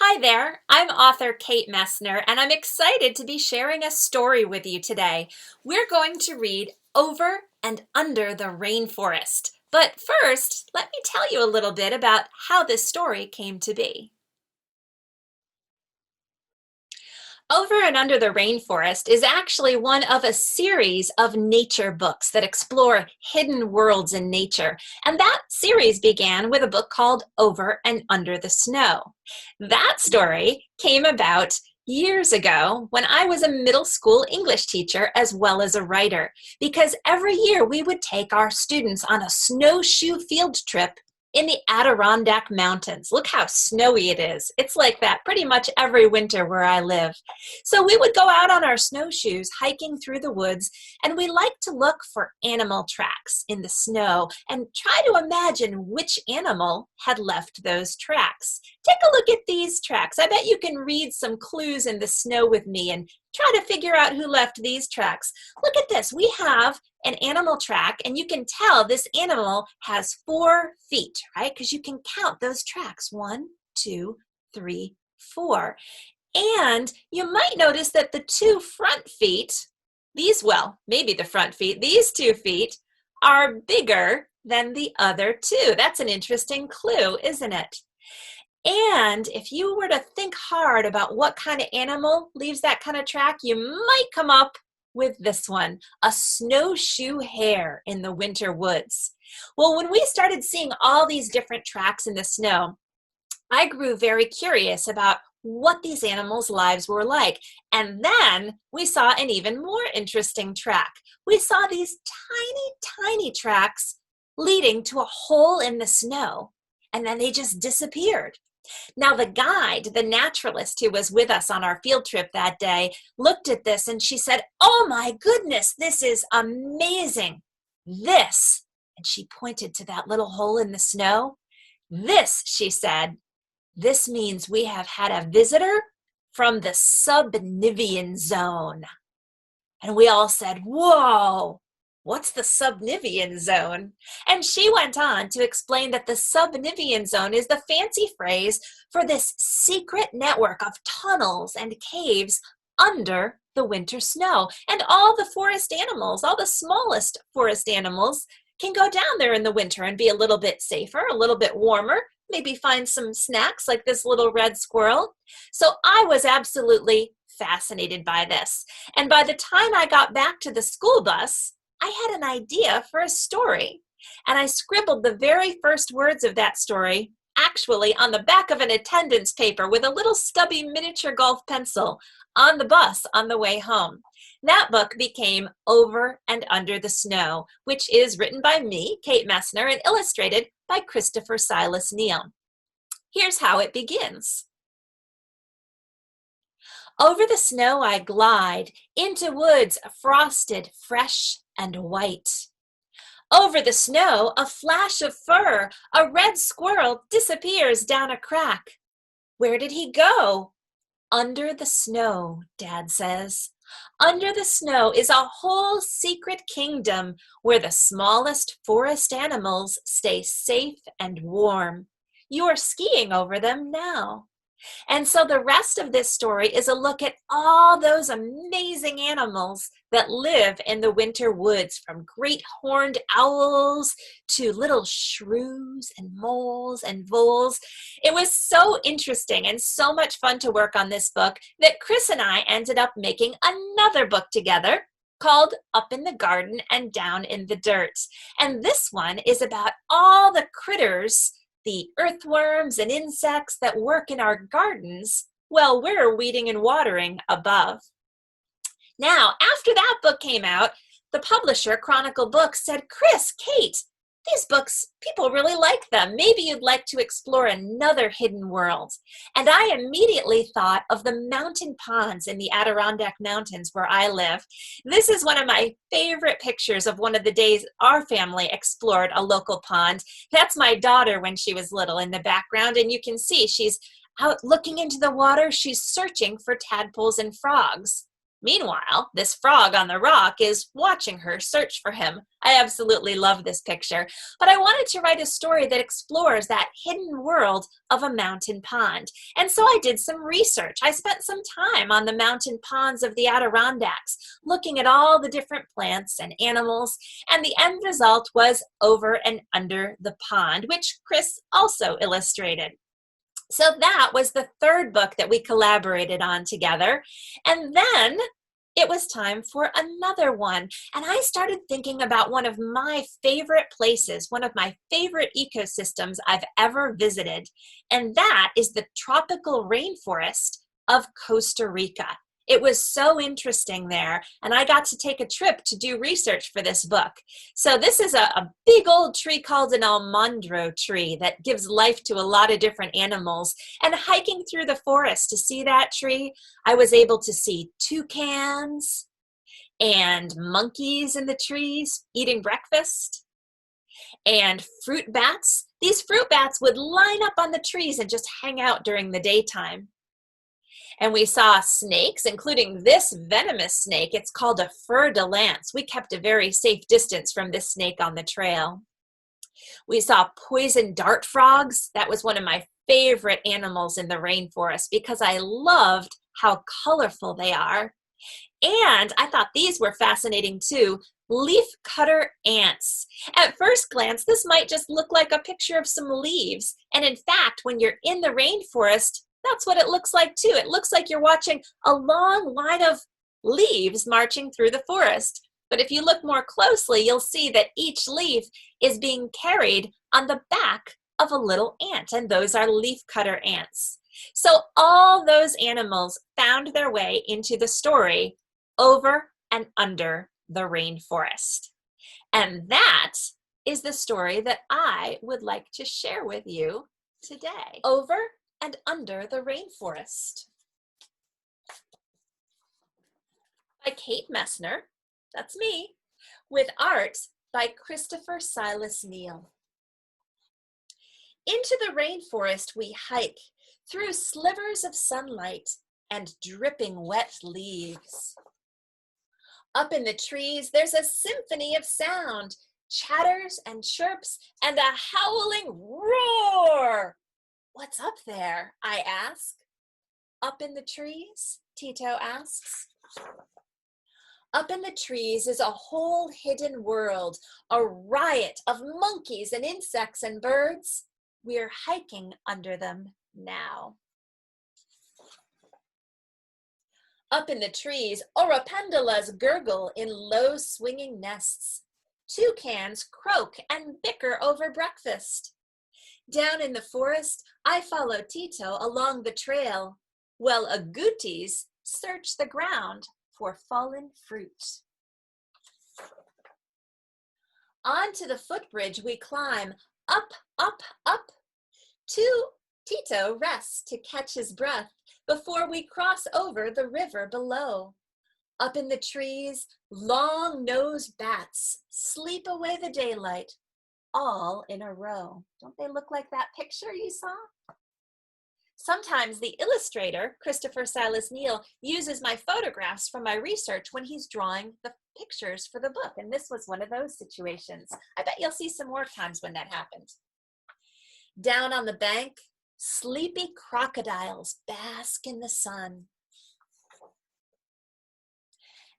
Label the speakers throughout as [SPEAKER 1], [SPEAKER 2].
[SPEAKER 1] Hi there, I'm author Kate Messner, and I'm excited to be sharing a story with you today. We're going to read Over and Under the Rainforest. But first, let me tell you a little bit about how this story came to be. Over and Under the Rainforest is actually one of a series of nature books that explore hidden worlds in nature. And that series began with a book called Over and Under the Snow. That story came about years ago when I was a middle school English teacher as well as a writer, because every year we would take our students on a snowshoe field trip in the Adirondack Mountains. Look how snowy it is. It's like that pretty much every winter where I live. So we would go out on our snowshoes hiking through the woods, and we like to look for animal tracks in the snow and try to imagine which animal had left those tracks. Take a look at these tracks. I bet you can read some clues in the snow with me and try to figure out who left these tracks. Look at this. We have an animal track, and you can tell this animal has 4 feet, right? Because you can count those tracks. 1, 2, 3, 4. And you might notice that the 2 front feet, maybe the front feet, these 2 feet are bigger than the other 2. That's an interesting clue, isn't it? And if you were to think hard about what kind of animal leaves that kind of track, you might come up with this one, a snowshoe hare in the winter woods. Well, when we started seeing all these different tracks in the snow, I grew very curious about what these animals' lives were like. And then we saw an even more interesting track. We saw these tiny, tiny tracks leading to a hole in the snow, and then they just disappeared. Now, the guide, the naturalist who was with us on our field trip that day, looked at this and she said, "Oh my goodness, this is amazing. This," and she pointed to that little hole in the snow. "This," she said, "this means we have had a visitor from the subnivean zone." And we all said, "Whoa, what's the subnivean zone?" And she went on to explain that the subnivean zone is the fancy phrase for this secret network of tunnels and caves under the winter snow. And all the forest animals, all the smallest forest animals, can go down there in the winter and be a little bit safer, a little bit warmer, maybe find some snacks like this little red squirrel. So I was absolutely fascinated by this. And by the time I got back to the school bus, I had an idea for a story. And I scribbled the very first words of that story actually on the back of an attendance paper with a little stubby miniature golf pencil on the bus on the way home. That book became Over and Under the Snow, which is written by me, Kate Messner, and illustrated by Christopher Silas Neal. Here's how it begins. Over the snow I glide, into woods frosted, fresh and white. Over the snow, a flash of fur, a red squirrel disappears down a crack. Where did he go? Under the snow, Dad says. Under the snow is a whole secret kingdom where the smallest forest animals stay safe and warm. You are skiing over them now. And so the rest of this story is a look at all those amazing animals that live in the winter woods, from great horned owls to little shrews and moles and voles. It was so interesting and so much fun to work on this book that Chris and I ended up making another book together called Up in the Garden and Down in the Dirt. And this one is about all the critters, the earthworms and insects that work in our gardens while we're weeding and watering above. Now, after that book came out, the publisher, Chronicle Books, said, "Chris, Kate, these books, people really like them. Maybe you'd like to explore another hidden world." And I immediately thought of the mountain ponds in the Adirondack Mountains where I live. This is one of my favorite pictures of one of the days our family explored a local pond. That's my daughter when she was little in the background, and you can see she's out looking into the water. She's searching for tadpoles and frogs. Meanwhile, this frog on the rock is watching her search for him. I absolutely love this picture, but I wanted to write a story that explores that hidden world of a mountain pond. And so I did some research. I spent some time on the mountain ponds of the Adirondacks, looking at all the different plants and animals, and the end result was Over and Under the Pond, which Chris also illustrated. So that was the third book that we collaborated on together. And then it was time for another one. And I started thinking about one of my favorite places, one of my favorite ecosystems I've ever visited. And that is the tropical rainforest of Costa Rica. It was so interesting there, and I got to take a trip to do research for this book. So this is a big old tree called an almendro tree that gives life to a lot of different animals. And hiking through the forest to see that tree, I was able to see toucans and monkeys in the trees eating breakfast and fruit bats. These fruit bats would line up on the trees and just hang out during the daytime. And we saw snakes, including this venomous snake. It's called a fer de lance. We kept a very safe distance from this snake on the trail. We saw poison dart frogs. That was one of my favorite animals in the rainforest because I loved how colorful they are. And I thought these were fascinating too. Leaf cutter ants. At first glance, this might just look like a picture of some leaves. And in fact, when you're in the rainforest, that's what it looks like too. It looks like you're watching a long line of leaves marching through the forest. But if you look more closely, you'll see that each leaf is being carried on the back of a little ant, and those are leafcutter ants. So all those animals found their way into the story Over and Under the Rainforest. And that is the story that I would like to share with you today. Over and Under the Rainforest by Kate Messner, that's me, with art by Christopher Silas Neal. Into the rainforest we hike through slivers of sunlight and dripping wet leaves. Up in the trees, there's a symphony of sound, chatters and chirps and a howling roar. What's up there? I ask. Up in the trees? Tito asks. Up in the trees is a whole hidden world, a riot of monkeys and insects and birds. We're hiking under them now. Up in the trees, oropendolas gurgle in low swinging nests. Toucans croak and bicker over breakfast. Down in the forest, I follow Tito along the trail, while agoutis search the ground for fallen fruit. Onto the footbridge we climb, up, up, up. Tito rests to catch his breath before we cross over the river below. Up in the trees, long-nosed bats sleep away the daylight, all in a row. Don't they look like that picture you saw? Sometimes the illustrator, Christopher Silas Neal, uses my photographs from my research when he's drawing the pictures for the book, and this was one of those situations. I bet you'll see some more times when that happened. Down on the bank, sleepy crocodiles bask in the sun.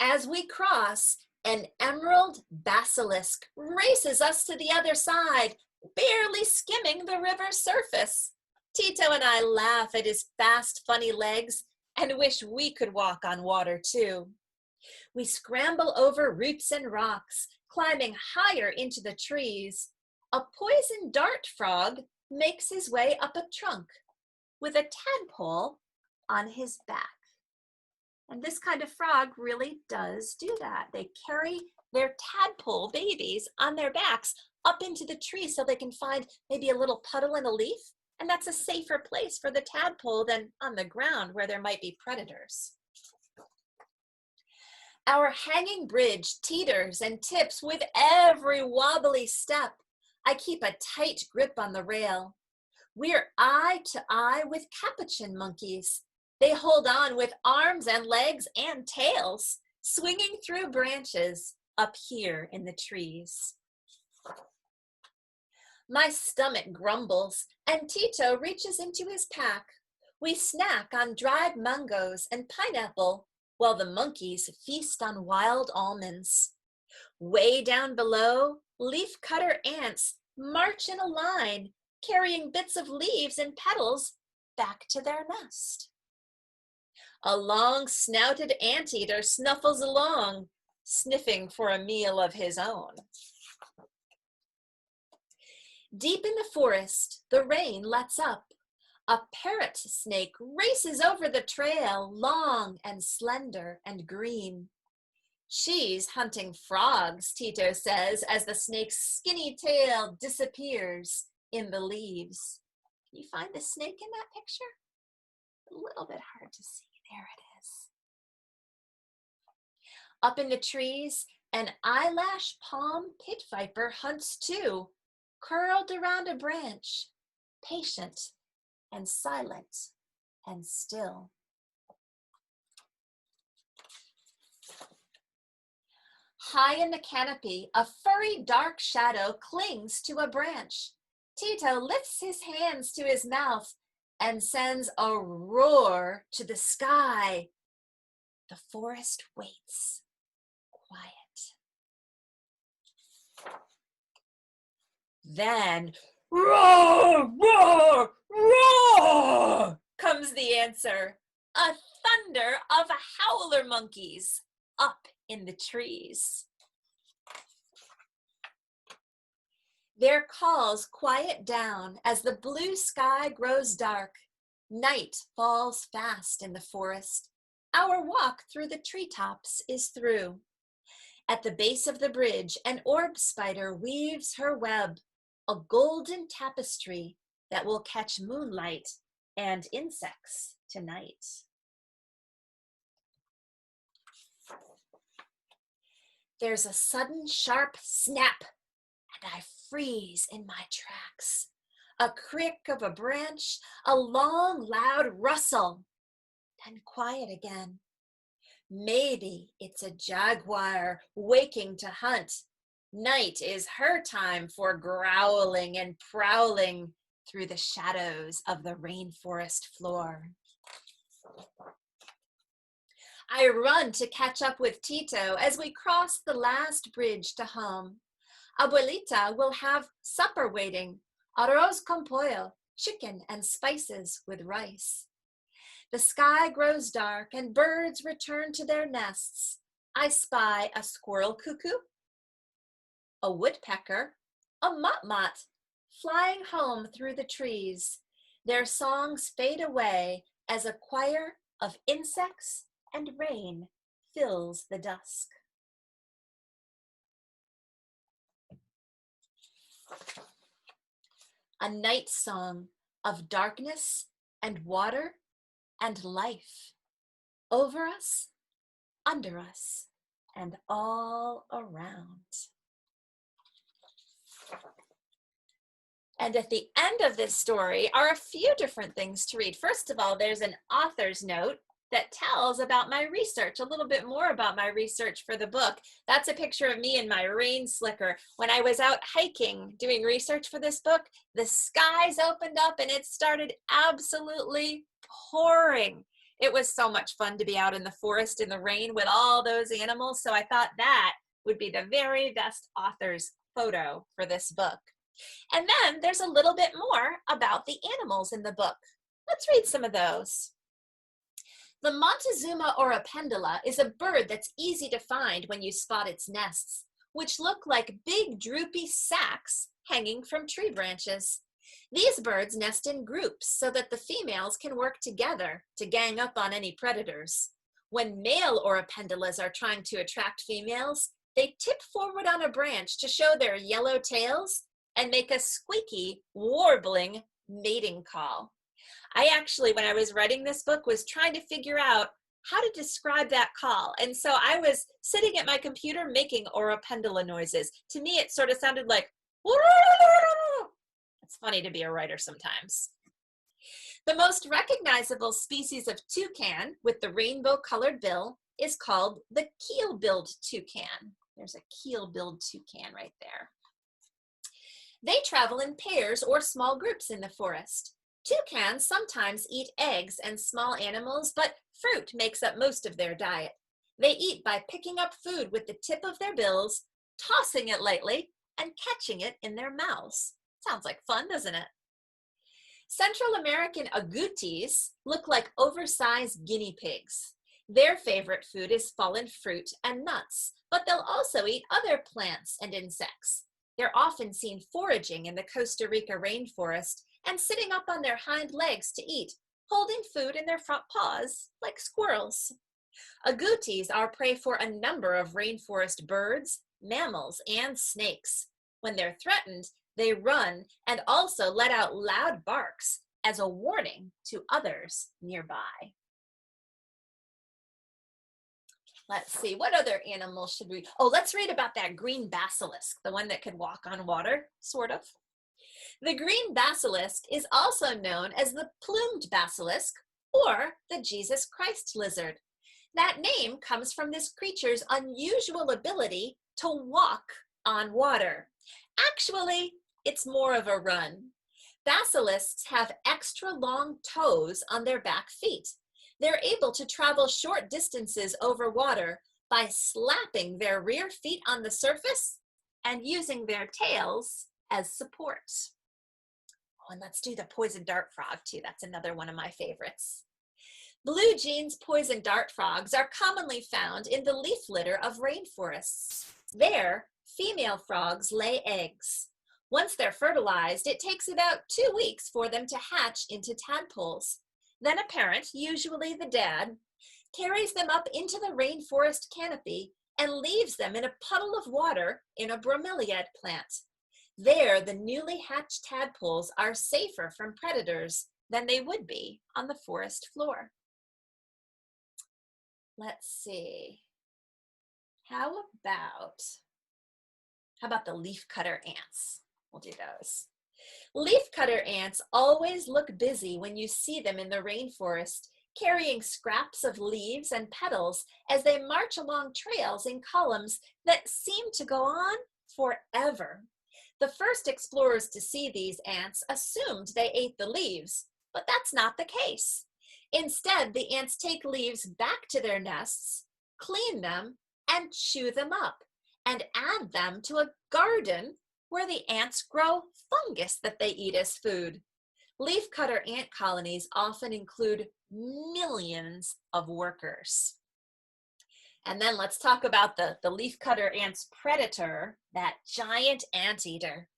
[SPEAKER 1] As we cross, an emerald basilisk races us to the other side, barely skimming the river's surface. Tito and I laugh at his fast, funny legs and wish we could walk on water too. We scramble over roots and rocks, climbing higher into the trees. A poison dart frog makes his way up a trunk with a tadpole on his back. And this kind of frog really does do that. They carry their tadpole babies on their backs up into the tree so they can find maybe a little puddle and a leaf. And that's a safer place for the tadpole than on the ground where there might be predators. Our hanging bridge teeters and tips with every wobbly step. I keep a tight grip on the rail. We're eye to eye with capuchin monkeys, They hold on with arms and legs and tails, swinging through branches up here in the trees. My stomach grumbles, and Tito reaches into his pack. We snack on dried mangoes and pineapple, while the monkeys feast on wild almonds. Way down below, leaf-cutter ants march in a line, carrying bits of leaves and petals back to their nest. A long-snouted anteater snuffles along, sniffing for a meal of his own. Deep in the forest, the rain lets up. A parrot snake races over the trail, long and slender and green. She's hunting frogs, Tito says, as the snake's skinny tail disappears in the leaves. Can you find the snake in that picture? A little bit hard to see. There it is. Up in the trees, an eyelash palm pit viper hunts too, curled around a branch, patient and silent and still. High in the canopy, a furry dark shadow clings to a branch. Tito lifts his hands to his mouth and sends a roar to the sky. The forest waits, quiet. Then, roar, roar, roar, comes the answer. A thunder of howler monkeys up in the trees. Their calls quiet down as the blue sky grows dark. Night falls fast in the forest. Our walk through the treetops is through. At the base of the bridge, an orb spider weaves her web, a golden tapestry that will catch moonlight and insects tonight. There's a sudden sharp snap, and I freeze in my tracks. A crick of a branch, a long, loud rustle, then quiet again. Maybe it's a jaguar waking to hunt. Night is her time for growling and prowling through the shadows of the rainforest floor. I run to catch up with Tito as we cross the last bridge to home. Abuelita will have supper waiting, arroz con pollo, chicken and spices with rice. The sky grows dark and birds return to their nests. I spy a squirrel cuckoo, a woodpecker, a motmot, flying home through the trees. Their songs fade away as a choir of insects and rain fills the dusk. A night song of darkness and water and life, over us, under us, and all around. And at the end of this story are a few different things to read. First of all, there's an author's note that tells about my research, a little bit more about my research for the book. That's a picture of me in my rain slicker. When I was out hiking doing research for this book, the skies opened up and it started absolutely pouring. It was so much fun to be out in the forest in the rain with all those animals. So I thought that would be the very best author's photo for this book. And then there's a little bit more about the animals in the book. Let's read some of those. The Montezuma oropendola is a bird that's easy to find when you spot its nests, which look like big droopy sacs hanging from tree branches. These birds nest in groups so that the females can work together to gang up on any predators. When male oropendolas are trying to attract females, they tip forward on a branch to show their yellow tails and make a squeaky, warbling mating call. I actually, when I was writing this book, was trying to figure out how to describe that call. And so I was sitting at my computer making oropendola noises. To me, it sort of sounded like, it's funny to be a writer sometimes. The most recognizable species of toucan with the rainbow-colored bill is called the keel-billed toucan. There's a keel-billed toucan right there. They travel in pairs or small groups in the forest. Toucans sometimes eat eggs and small animals, but fruit makes up most of their diet. They eat by picking up food with the tip of their bills, tossing it lightly, and catching it in their mouths. Sounds like fun, doesn't it? Central American agoutis look like oversized guinea pigs. Their favorite food is fallen fruit and nuts, but they'll also eat other plants and insects. They're often seen foraging in the Costa Rica rainforest and sitting up on their hind legs to eat, holding food in their front paws like squirrels. Agoutis are prey for a number of rainforest birds, mammals, and snakes. When they're threatened, they run and also let out loud barks as a warning to others nearby. Let's see, what other animals should we, let's read about that green basilisk, the one that could walk on water, sort of. The green basilisk is also known as the plumed basilisk or the Jesus Christ lizard. That name comes from this creature's unusual ability to walk on water. Actually, it's more of a run. Basilisks have extra long toes on their back feet. They're able to travel short distances over water by slapping their rear feet on the surface and using their tails as support. Oh, and let's do the poison dart frog too. That's another one of my favorites. Blue jeans poison dart frogs are commonly found in the leaf litter of rainforests. There, female frogs lay eggs. Once they're fertilized, it takes about 2 weeks for them to hatch into tadpoles. Then a parent, usually the dad, carries them up into the rainforest canopy and leaves them in a puddle of water in a bromeliad plant. There, the newly hatched tadpoles are safer from predators than they would be on the forest floor. Let's see. How about the leafcutter ants? We'll do those. Leafcutter ants always look busy when you see them in the rainforest, carrying scraps of leaves and petals as they march along trails in columns that seem to go on forever. The first explorers to see these ants assumed they ate the leaves, but that's not the case. Instead, the ants take leaves back to their nests, clean them, and chew them up, and add them to a garden where the ants grow fungus that they eat as food. Leafcutter ant colonies often include millions of workers. And then let's talk about the leafcutter ant's predator, that giant anteater.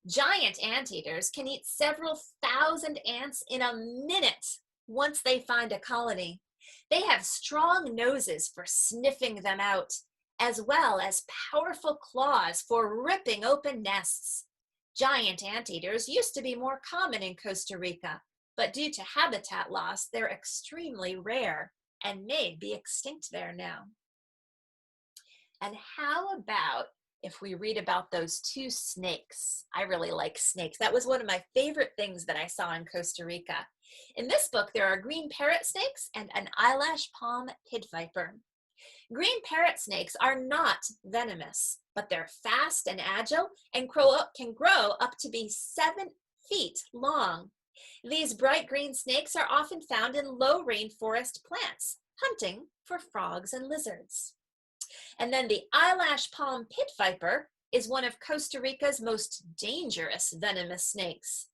[SPEAKER 1] Giant anteaters can eat several thousand ants in a minute once they find a colony. They have strong noses for sniffing them out, as well as powerful claws for ripping open nests. Giant anteaters used to be more common in Costa Rica, but due to habitat loss, they're extremely rare and may be extinct there now. And how about if we read about those 2 snakes? I really like snakes. That was one of my favorite things that I saw in Costa Rica. In this book, there are green parrot snakes and an eyelash palm pit viper. Green parrot snakes are not venomous, but they're fast and agile and can grow up to be 7 feet long. These bright green snakes are often found in low rainforest plants, hunting for frogs and lizards. And then the eyelash palm pit viper is one of Costa Rica's most dangerous venomous snakes.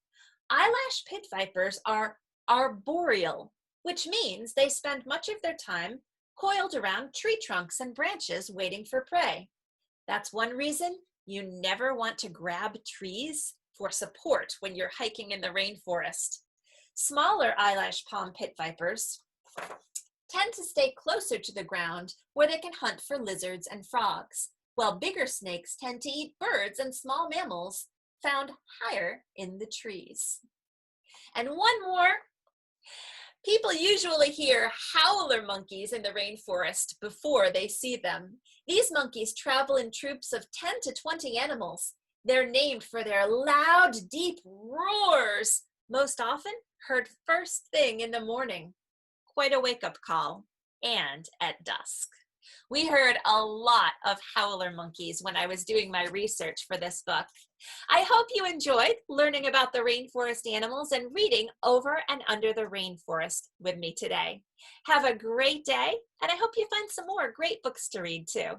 [SPEAKER 1] Eyelash pit vipers are arboreal, which means they spend much of their time coiled around tree trunks and branches waiting for prey. That's one reason you never want to grab trees for support when you're hiking in the rainforest. Smaller eyelash palm pit vipers tend to stay closer to the ground where they can hunt for lizards and frogs, while bigger snakes tend to eat birds and small mammals found higher in the trees. And one more. People usually hear howler monkeys in the rainforest before they see them. These monkeys travel in troops of 10 to 20 animals. They're named for their loud, deep roars most often heard first thing in the morning, quite a wake-up call, and at dusk. We heard a lot of howler monkeys when I was doing my research for this book. I hope you enjoyed learning about the rainforest animals and reading Over and Under the Rainforest with me today. Have a great day, and I hope you find some more great books to read too.